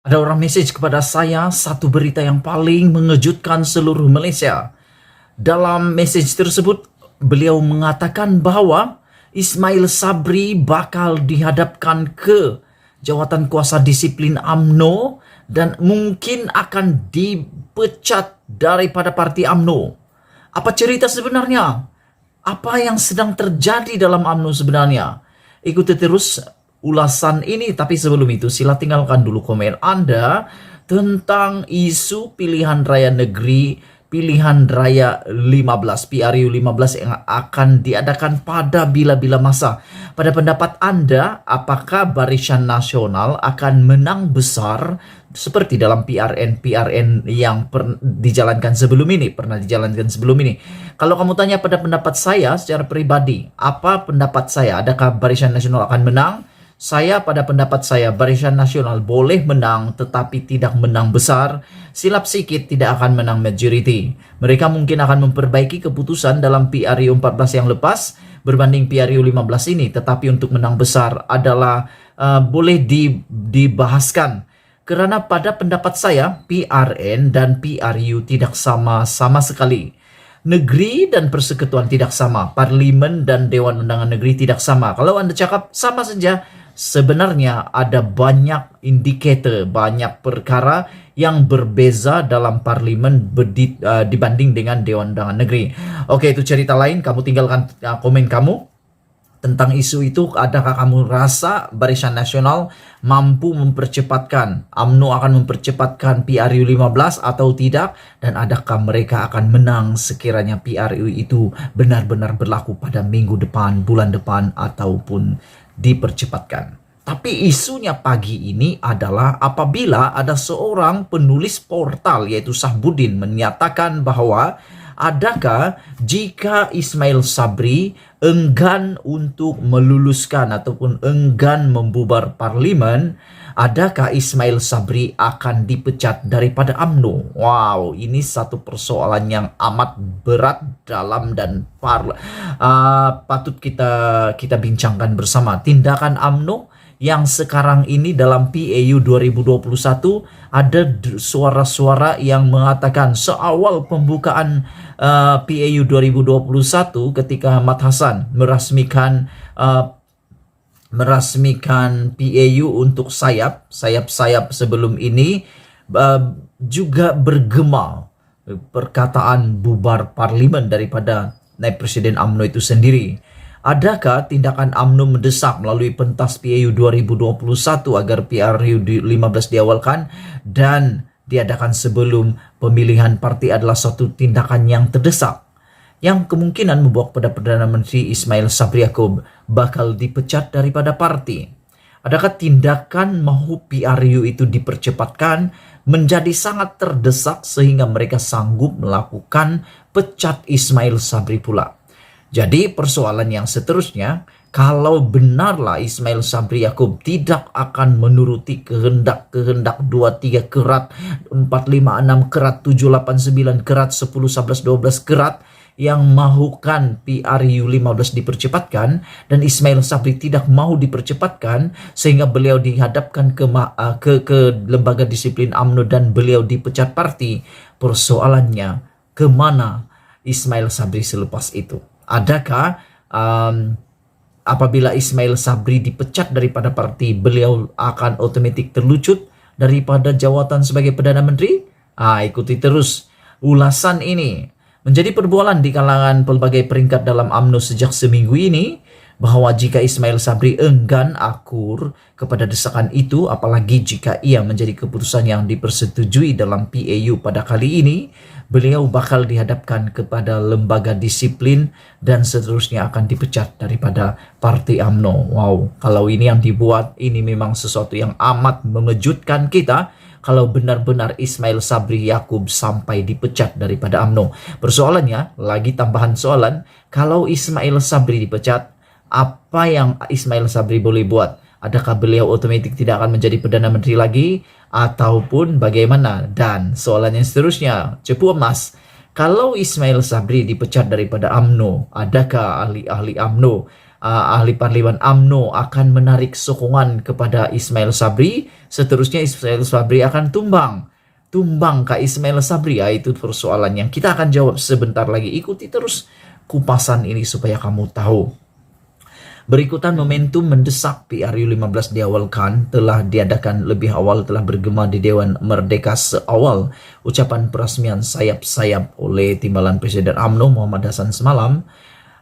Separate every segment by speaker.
Speaker 1: Ada orang message kepada saya satu berita yang paling mengejutkan seluruh Malaysia. Dalam message tersebut, beliau mengatakan bahwa Ismail Sabri bakal dihadapkan ke jawatan kuasa disiplin UMNO dan mungkin akan dipecat daripada parti UMNO. Apa cerita sebenarnya? Apa yang sedang terjadi dalam UMNO sebenarnya? Ikuti terus ulasan ini, tapi sebelum itu sila tinggalkan dulu komen Anda tentang isu pilihan raya negeri, pilihan raya 15, PRU 15 yang akan diadakan pada bila-bila masa. Pada pendapat Anda, apakah Barisan Nasional akan menang besar seperti dalam PRN yang pernah dijalankan sebelum ini? Kalau kamu tanya pada pendapat saya secara pribadi, apa pendapat saya? Adakah Barisan Nasional akan menang? Pada pendapat saya, Barisan Nasional boleh menang tetapi tidak menang besar. Silap sikit tidak akan menang majority. Mereka mungkin akan memperbaiki keputusan dalam PRU 14 yang lepas berbanding PRU 15 ini. Tetapi untuk menang besar adalah boleh dibahaskan. Karena pada pendapat saya, PRN dan PRU tidak sama sekali. Negeri dan persekutuan tidak sama. Parlimen dan Dewan Undangan Negeri tidak sama. Kalau Anda cakap sama saja, sebenarnya ada banyak indikator, banyak perkara yang berbeza dalam parlimen dibanding dengan Dewan Undangan Negeri. Oke, itu cerita lain. Kamu tinggalkan komen kamu tentang isu itu. Adakah kamu rasa Barisan Nasional mampu mempercepatkan, UMNO akan mempercepatkan PRU 15 atau tidak? Dan adakah mereka akan menang sekiranya PRU itu benar-benar berlaku pada minggu depan, bulan depan, ataupun dipercepatkan? Tapi isunya pagi ini adalah apabila ada seorang penulis portal yaitu Sahbudin menyatakan bahwa adakah jika Ismail Sabri enggan untuk meluluskan ataupun enggan membubar parlimen, adakah Ismail Sabri akan dipecat daripada UMNO? Wow, ini satu persoalan yang amat berat, dalam dan patut kita bincangkan bersama. Tindakan UMNO yang sekarang ini dalam PAU 2021, ada suara-suara yang mengatakan seawal pembukaan PAU 2021 ketika Ahmad Hassan merasmikan PAU untuk sayap sebelum ini, juga bergema perkataan bubar parlimen daripada naib presiden UMNO itu sendiri. Adakah tindakan UMNO mendesak melalui pentas PAU 2021 agar PRU 15 diawalkan dan diadakan sebelum pemilihan parti adalah suatu tindakan yang terdesak, yang kemungkinan membawa kepada Perdana Menteri Ismail Sabri Yaakob bakal dipecat daripada parti? Adakah tindakan mahu PRU itu dipercepatkan menjadi sangat terdesak sehingga mereka sanggup melakukan pecat Ismail Sabri pula? Jadi persoalan yang seterusnya, kalau benarlah Ismail Sabri Yaakob tidak akan menuruti kehendak 23 kerat, 456 kerat, 789 kerat, 10, 11, 12 kerat yang mahukan PRU 15 dipercepatkan, dan Ismail Sabri tidak mau dipercepatkan sehingga beliau dihadapkan ke lembaga disiplin UMNO dan beliau dipecat parti. Persoalannya, kemana Ismail Sabri selepas itu? Adakah apabila Ismail Sabri dipecat daripada parti, beliau akan otomatis terlucut daripada jawatan sebagai Perdana Menteri? Ikuti terus ulasan ini. Menjadi perbualan di kalangan pelbagai peringkat dalam UMNO sejak seminggu ini, bahwa jika Ismail Sabri enggan akur kepada desakan itu, apalagi jika ia menjadi keputusan yang dipersetujui dalam PAU pada kali ini, beliau bakal dihadapkan kepada lembaga disiplin dan seterusnya akan dipecat daripada parti UMNO. Wow, kalau ini yang dibuat, ini memang sesuatu yang amat mengejutkan kita. Kalau benar-benar Ismail Sabri Yaakob sampai dipecat daripada UMNO. Persoalannya, lagi tambahan soalan, kalau Ismail Sabri dipecat, apa yang Ismail Sabri boleh buat? Adakah beliau otomatis tidak akan menjadi Perdana Menteri lagi? Ataupun bagaimana? Dan soalan yang seterusnya, cepu emas, kalau Ismail Sabri dipecat daripada UMNO, adakah ahli-ahli UMNO ahli parlimen UMNO akan menarik sokongan kepada Ismail Sabri, seterusnya Ismail Sabri akan tumbang ke Ismail Sabri. Itu persoalan yang kita akan jawab sebentar lagi. Ikuti terus kupasan ini supaya kamu tahu. Berikutan momentum mendesak PRU 15 diawalkan, telah diadakan lebih awal, telah bergema di Dewan Merdeka seawal ucapan peresmian sayap-sayap oleh Timbalan Presiden UMNO Muhammad Hasan semalam,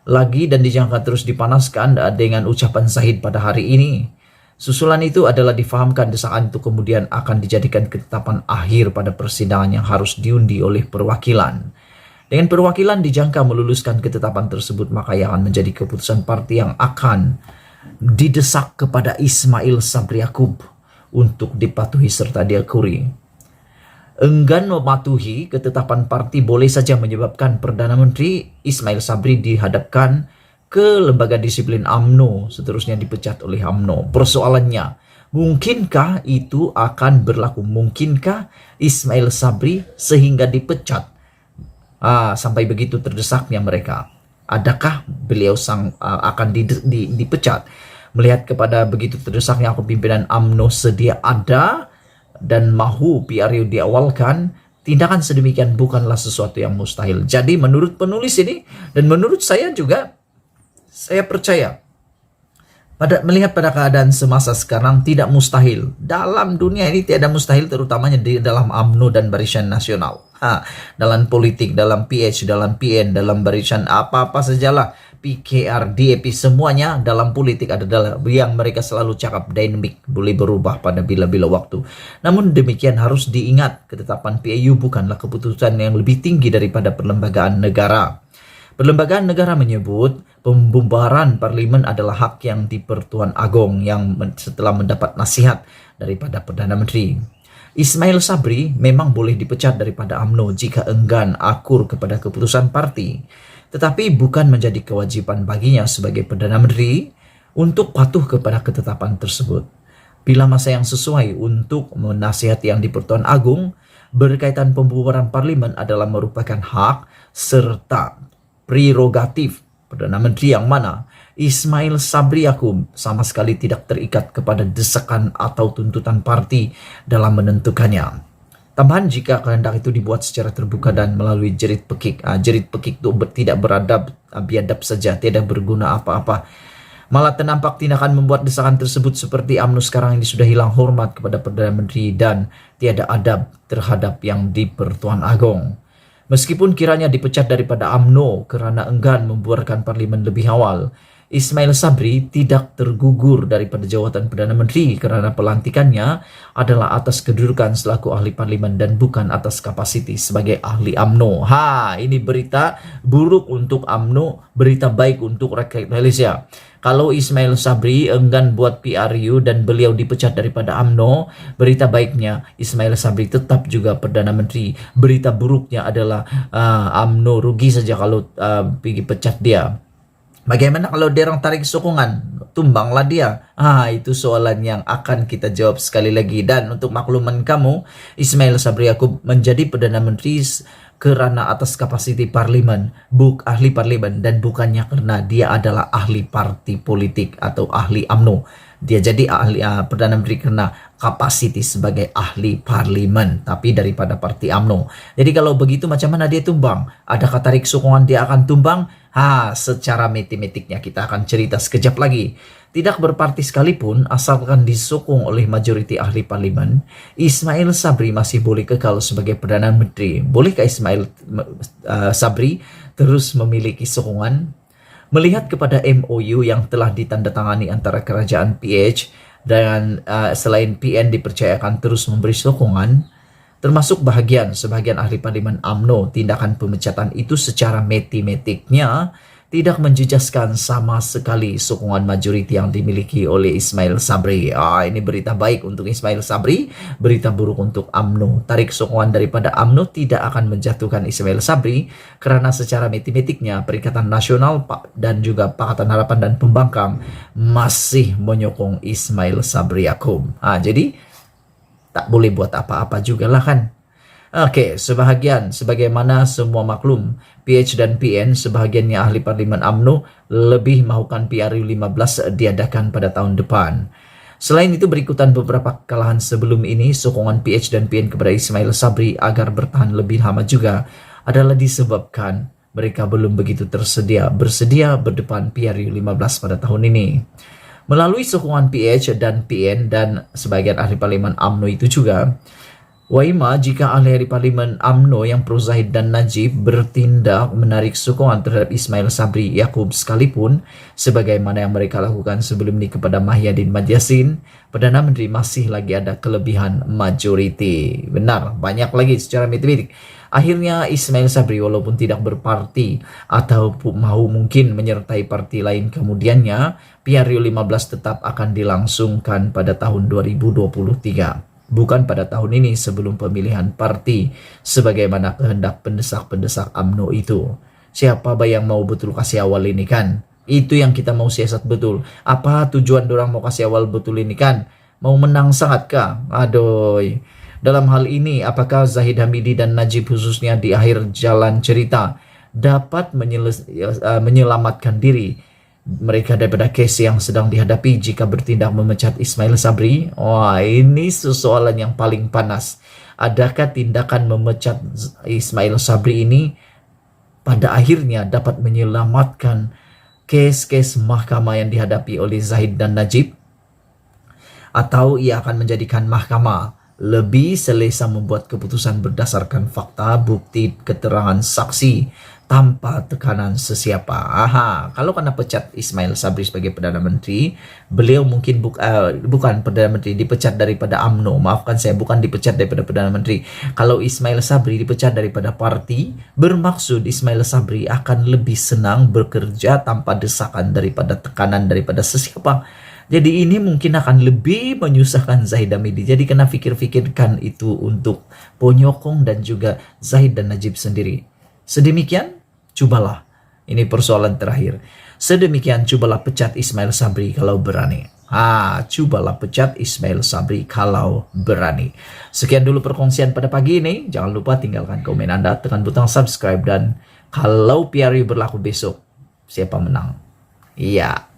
Speaker 1: lagi dan dijangka terus dipanaskan dengan ucapan Zahid pada hari ini. Susulan itu adalah difahamkan desakan itu kemudian akan dijadikan ketetapan akhir pada persidangan yang harus diundi oleh perwakilan. Dengan perwakilan dijangka meluluskan ketetapan tersebut, maka yang akan menjadi keputusan parti yang akan didesak kepada Ismail Sabri Yaakob untuk dipatuhi serta diakui. Enggan mematuhi ketetapan parti boleh saja menyebabkan Perdana Menteri Ismail Sabri dihadapkan ke lembaga disiplin UMNO, seterusnya dipecat oleh UMNO. Persoalannya, mungkinkah itu akan berlaku? Mungkinkah Ismail Sabri sehingga dipecat? Sampai begitu terdesaknya mereka. Adakah beliau akan dipecat? Melihat kepada begitu terdesaknya kepimpinan UMNO sedia ada dan mahu PRU diawalkan, tindakan sedemikian bukanlah sesuatu yang mustahil. Jadi menurut penulis ini dan menurut saya juga, saya percaya melihat pada keadaan semasa sekarang tidak mustahil. Dalam dunia ini tiada mustahil, terutamanya di dalam UMNO dan Barisan Nasional. Dalam politik, dalam PH, dalam PN, dalam barisan apa-apa sajalah, PKR, DAP, semuanya dalam politik adalah yang mereka selalu cakap dynamic, boleh berubah pada bila-bila waktu. Namun demikian harus diingat, ketetapan PAU bukanlah keputusan yang lebih tinggi daripada perlembagaan negara. Perlembagaan negara menyebut pembubaran parlimen adalah hak yang di Pertuan Agong yang setelah mendapat nasihat daripada Perdana Menteri. Ismail Sabri memang boleh dipecat daripada UMNO jika enggan akur kepada keputusan parti, tetapi bukan menjadi kewajiban baginya sebagai Perdana Menteri untuk patuh kepada ketetapan tersebut. Bila masa yang sesuai untuk menasihati yang di Pertuan Agung berkaitan pembubaran parlimen adalah merupakan hak serta prerogatif Perdana Menteri yang mana Ismail Sabri Yaakob sama sekali tidak terikat kepada desakan atau tuntutan parti dalam menentukannya. Tambahan, jika kehendak itu dibuat secara terbuka dan melalui jerit pekik itu tidak beradab, biadab saja, tidak berguna apa-apa. Malah ternampak tindakan membuat desakan tersebut seperti UMNO sekarang ini sudah hilang hormat kepada Perdana Menteri dan tiada adab terhadap yang di Pertuan Agong. Meskipun kiranya dipecat daripada UMNO kerana enggan membuarkan parlimen lebih awal, Ismail Sabri tidak tergugur daripada jawatan Perdana Menteri kerana pelantikannya adalah atas kedudukan selaku ahli parlimen dan bukan atas kapasiti sebagai ahli UMNO. Ini berita buruk untuk UMNO, berita baik untuk rakyat Malaysia. Kalau Ismail Sabri enggan buat PRU dan beliau dipecat daripada UMNO, berita baiknya Ismail Sabri tetap juga Perdana Menteri. Berita buruknya adalah UMNO rugi saja kalau pergi pecat dia. Bagaimana kalau dia orang tarik sokongan? Tumbanglah dia. Itu soalan yang akan kita jawab sekali lagi. Dan untuk makluman kamu, Ismail Sabri Yaakob menjadi Perdana Menteri kerana atas kapasiti parlimen, ahli parlimen, dan bukannya karena dia adalah ahli parti politik atau ahli UMNO. Dia jadi ahli Perdana Menteri karena kapasiti sebagai ahli parlimen, tapi daripada parti UMNO. Jadi kalau begitu macam mana dia tumbang? Adakah tarik sokongan dia akan tumbang? Secara matematiknya kita akan cerita sekejap lagi. Tidak berparti sekalipun, asalkan disokong oleh majoriti ahli parlimen, Ismail Sabri masih boleh kekal sebagai Perdana Menteri. Bolehkah Ismail Sabri terus memiliki sokongan? Melihat kepada MOU yang telah ditandatangani antara kerajaan PH dan selain PN dipercayakan terus memberi sokongan, termasuk sebahagian ahli parlimen UMNO, tindakan pemecatan itu secara matematiknya tidak menjejaskan sama sekali sokongan majoriti yang dimiliki oleh Ismail Sabri. Ini berita baik untuk Ismail Sabri, berita buruk untuk UMNO. Tarik sokongan daripada UMNO tidak akan menjatuhkan Ismail Sabri kerana secara matematiknya Perikatan Nasional dan juga Pakatan Harapan dan Pembangkang masih menyokong Ismail Sabri Yaakob. Jadi tak boleh buat apa-apa juga lah kan. Oke, sebagaimana semua maklum, PH dan PN sebahagiannya ahli Parlimen UMNO lebih mahukan PRU15 diadakan pada tahun depan. Selain itu, berikutan beberapa kekalahan sebelum ini, sokongan PH dan PN kepada Ismail Sabri agar bertahan lebih lama juga adalah disebabkan mereka belum begitu bersedia berdepan PRU15 pada tahun ini. Melalui sokongan PH dan PN dan sebagian ahli Parlimen UMNO itu juga, Waima jika ahli Parlimen UMNO yang pro Zahid dan Najib bertindak menarik sokongan terhadap Ismail Sabri Yaakob sekalipun, sebagaimana yang mereka lakukan sebelum ini kepada Mahyadin Madyasin, Perdana Menteri masih lagi ada kelebihan majoriti. Benar, banyak lagi secara matematik. Akhirnya Ismail Sabri walaupun tidak berparti atau mungkin menyertai parti lain kemudiannya, PRU 15 tetap akan dilangsungkan pada tahun 2023. Bukan pada tahun ini sebelum pemilihan parti sebagaimana kehendak pendesak-pendesak UMNO itu. Siapa yang mau betul kasih awal ini kan? Itu yang kita mau siasat betul. Apa tujuan dorang mau kasih awal betul ini kan? Mau menang sangat kah? Aduh. Dalam hal ini, apakah Zahid Hamidi dan Najib khususnya di akhir jalan cerita dapat menyelamatkan diri mereka daripada case yang sedang dihadapi jika bertindak memecat Ismail Sabri? Wah, ini soalan yang paling panas. Adakah tindakan memecat Ismail Sabri ini pada akhirnya dapat menyelamatkan case-case mahkamah yang dihadapi oleh Zahid dan Najib? Atau ia akan menjadikan mahkamah lebih selesa membuat keputusan berdasarkan fakta, bukti, keterangan saksi tanpa tekanan sesiapa? Kalau kena pecat Ismail Sabri sebagai Perdana Menteri, beliau mungkin bukan Perdana Menteri, dipecat daripada UMNO. Maafkan saya, bukan dipecat daripada Perdana Menteri. Kalau Ismail Sabri dipecat daripada parti, bermaksud Ismail Sabri akan lebih senang bekerja tanpa desakan daripada tekanan daripada sesiapa. Jadi ini mungkin akan lebih menyusahkan Zahid Hamidi. Jadi kena fikir-fikirkan itu untuk penyokong dan juga Zahid dan Najib sendiri. Sedemikian, cobalah. Ini persoalan terakhir. Sedemikian, cobalah pecat Ismail Sabri kalau berani. Cobalah pecat Ismail Sabri kalau berani. Sekian dulu perkongsian pada pagi ini. Jangan lupa tinggalkan komen Anda, tekan butang subscribe, dan kalau PRU berlaku besok, siapa menang? Iya.